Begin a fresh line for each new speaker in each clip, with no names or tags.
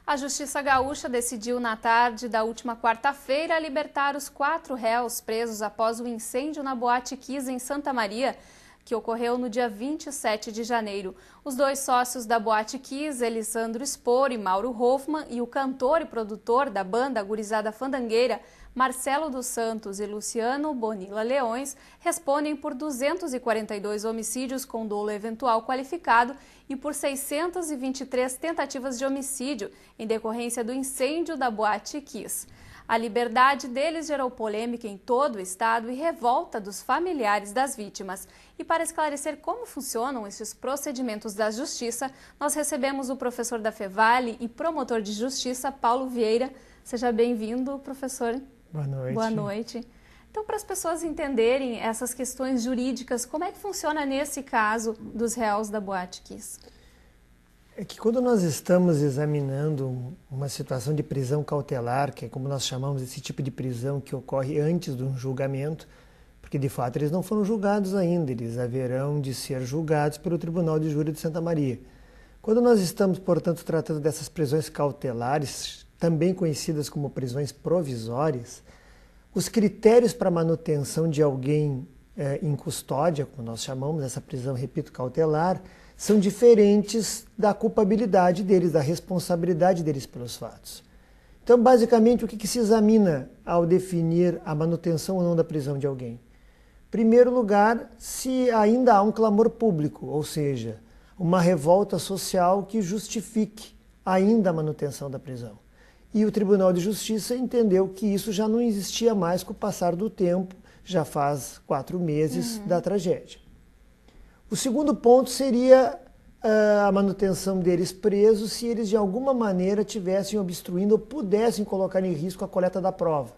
A Justiça Gaúcha decidiu na tarde da última quarta-feira libertar os 4 réus presos após o incêndio na Boate Kiss em Santa Maria, que ocorreu no dia 27 de janeiro. Os 2 sócios da Boate Kiss, Elisandro Spor e Mauro Hoffman, e o cantor e produtor da banda Gurizada Fandangueira, Marcelo dos Santos e Luciano Bonilla Leões, respondem por 242 homicídios com dolo eventual qualificado e por 623 tentativas de homicídio em decorrência do incêndio da Boate Kiss. A liberdade deles gerou polêmica em todo o estado e revolta dos familiares das vítimas. E para esclarecer como funcionam esses procedimentos da Justiça, nós recebemos o professor da Fevale e promotor de Justiça, Paulo Vieira. Seja bem-vindo, professor.
Boa noite.
Boa noite. Então, para as pessoas entenderem essas questões jurídicas, como é que funciona nesse caso dos réus da Boate Kiss?
É que quando nós estamos examinando uma situação de prisão cautelar, que é como nós chamamos esse tipo de prisão que ocorre antes de um julgamento, porque de fato eles não foram julgados ainda, eles haverão de ser julgados pelo Tribunal de Júri de Santa Maria. Quando nós estamos, portanto, tratando dessas prisões cautelares, também conhecidas como prisões provisórias, os critérios para manutenção de alguém em custódia, como nós chamamos essa prisão, repito, cautelar, são diferentes da culpabilidade deles, da responsabilidade deles pelos fatos. Então, basicamente, o que se examina ao definir a manutenção ou não da prisão de alguém? Em primeiro lugar, se ainda há um clamor público, ou seja, uma revolta social que justifique ainda a manutenção da prisão. E o Tribunal de Justiça entendeu que isso já não existia mais com o passar do tempo, já faz 4 meses da tragédia. O segundo ponto seria a manutenção deles presos se eles de alguma maneira tivessem obstruindo ou pudessem colocar em risco a coleta da prova.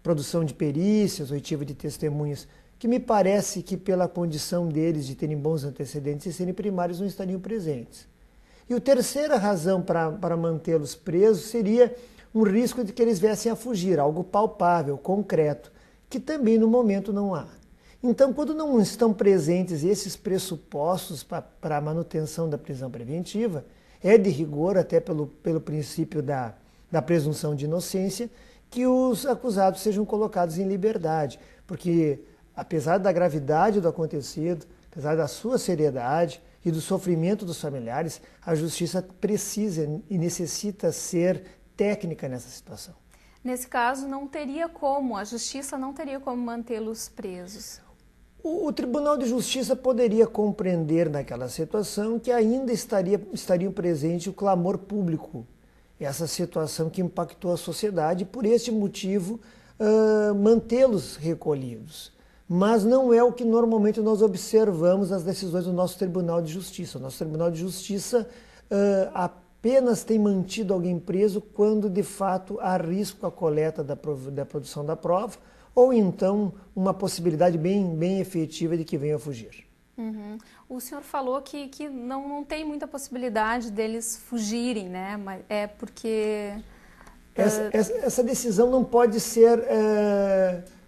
Produção de perícias, oitiva de testemunhas, que me parece que pela condição deles de terem bons antecedentes e serem primários não estariam presentes. E a terceira razão para mantê-los presos seria um risco de que eles viessem a fugir, algo palpável, concreto, que também no momento não há. Então, quando não estão presentes esses pressupostos para a manutenção da prisão preventiva, é de rigor, até pelo princípio da presunção de inocência, que os acusados sejam colocados em liberdade, porque apesar da gravidade do acontecido, apesar da sua seriedade e do sofrimento dos familiares, a justiça precisa e necessita ser técnica nessa situação.
Nesse caso, a justiça não teria como mantê-los presos.
O Tribunal de Justiça poderia compreender naquela situação que ainda estariam presente o clamor público, essa situação que impactou a sociedade, e por este motivo mantê-los recolhidos. Mas não é o que normalmente nós observamos nas decisões do nosso Tribunal de Justiça. O nosso Tribunal de Justiça apenas tem mantido alguém preso quando de fato há risco à coleta da produção da prova, ou então uma possibilidade bem efetiva de que venha a fugir.
O senhor falou que não tem muita possibilidade deles fugirem, né? Mas é porque...
Essa decisão não pode ser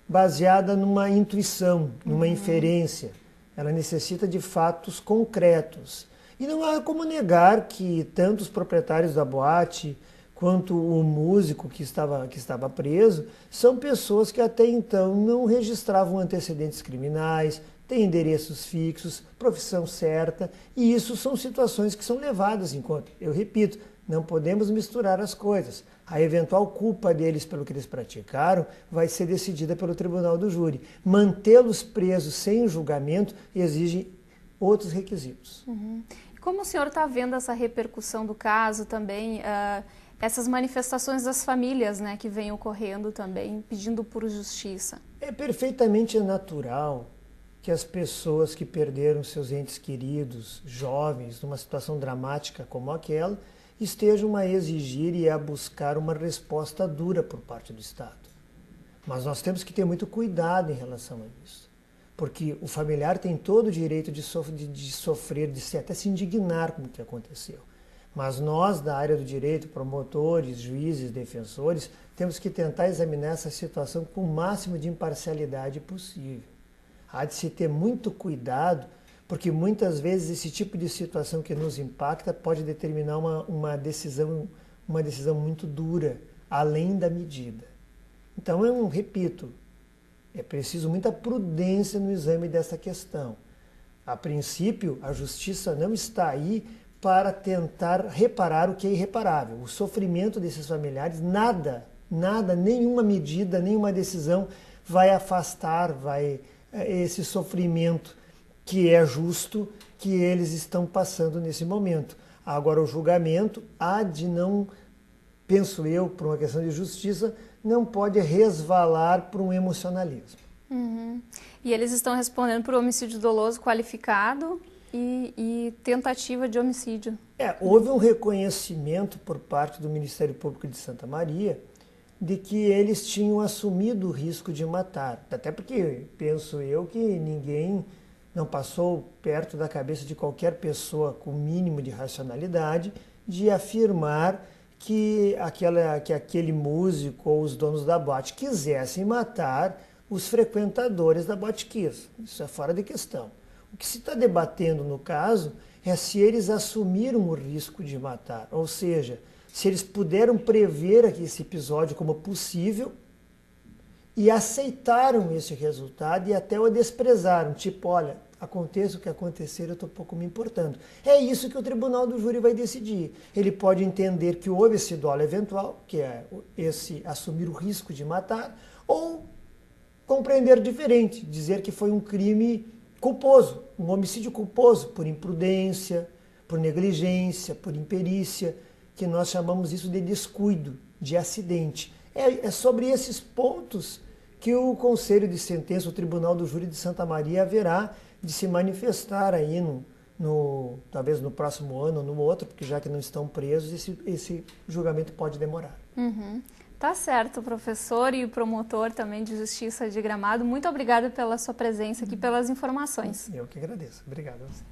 baseada numa intuição, numa inferência. Ela necessita de fatos concretos. E não há como negar que tanto os proprietários da boate quanto o músico que estava preso, são pessoas que até então não registravam antecedentes criminais, têm endereços fixos, profissão certa, e isso são situações que são levadas em conta. Eu repito, não podemos misturar as coisas. A eventual culpa deles pelo que eles praticaram vai ser decidida pelo Tribunal do Júri. Mantê-los presos sem julgamento exige outros requisitos.
Como o senhor está vendo essa repercussão do caso também, essas manifestações das famílias, né, que vêm ocorrendo também, pedindo por justiça?
É perfeitamente natural que as pessoas que perderam seus entes queridos, jovens, numa situação dramática como aquela, estejam a exigir e a buscar uma resposta dura por parte do Estado. Mas nós temos que ter muito cuidado em relação a isso, porque o familiar tem todo o direito de sofrer, até se indignar com o que aconteceu. Mas nós, da área do direito, promotores, juízes, defensores, temos que tentar examinar essa situação com o máximo de imparcialidade possível. Há de se ter muito cuidado, porque muitas vezes esse tipo de situação que nos impacta pode determinar uma decisão uma decisão muito dura, além da medida. Então, repito, é preciso muita prudência no exame dessa questão. A princípio, a justiça não está aí para tentar reparar o que é irreparável. O sofrimento desses familiares, nada, nenhuma medida, nenhuma decisão vai afastar esse sofrimento que é justo, que eles estão passando nesse momento. Agora, o julgamento há de não, penso eu, por uma questão de justiça, não pode resvalar para um emocionalismo.
Uhum. E eles estão respondendo por homicídio doloso qualificado e tentativa de homicídio.
Houve um reconhecimento por parte do Ministério Público de Santa Maria de que eles tinham assumido o risco de matar. Até porque penso eu que ninguém não passou perto da cabeça de qualquer pessoa com mínimo de racionalidade de afirmar que aquele músico ou os donos da boate quisessem matar os frequentadores da Boate Kiss. Isso é fora de questão. O que se está debatendo no caso é se eles assumiram o risco de matar, ou seja, se eles puderam prever esse episódio como possível e aceitaram esse resultado e até o desprezaram, tipo, olha, aconteça o que acontecer, eu estou pouco me importando. É isso que o tribunal do júri vai decidir. Ele pode entender que houve esse dolo eventual, que é esse assumir o risco de matar, ou compreender diferente, dizer que foi um crime culposo, um homicídio culposo por imprudência, por negligência, por imperícia, que nós chamamos isso de descuido, de acidente. É sobre esses pontos que o Conselho de Sentença, o Tribunal do Júri de Santa Maria, haverá de se manifestar aí, talvez no próximo ano ou no outro, porque já que não estão presos, esse julgamento pode demorar.
Uhum. Tá certo, professor e promotor também de Justiça de Gramado. Muito obrigada pela sua presença aqui, pelas informações.
Eu que agradeço. Obrigado a você.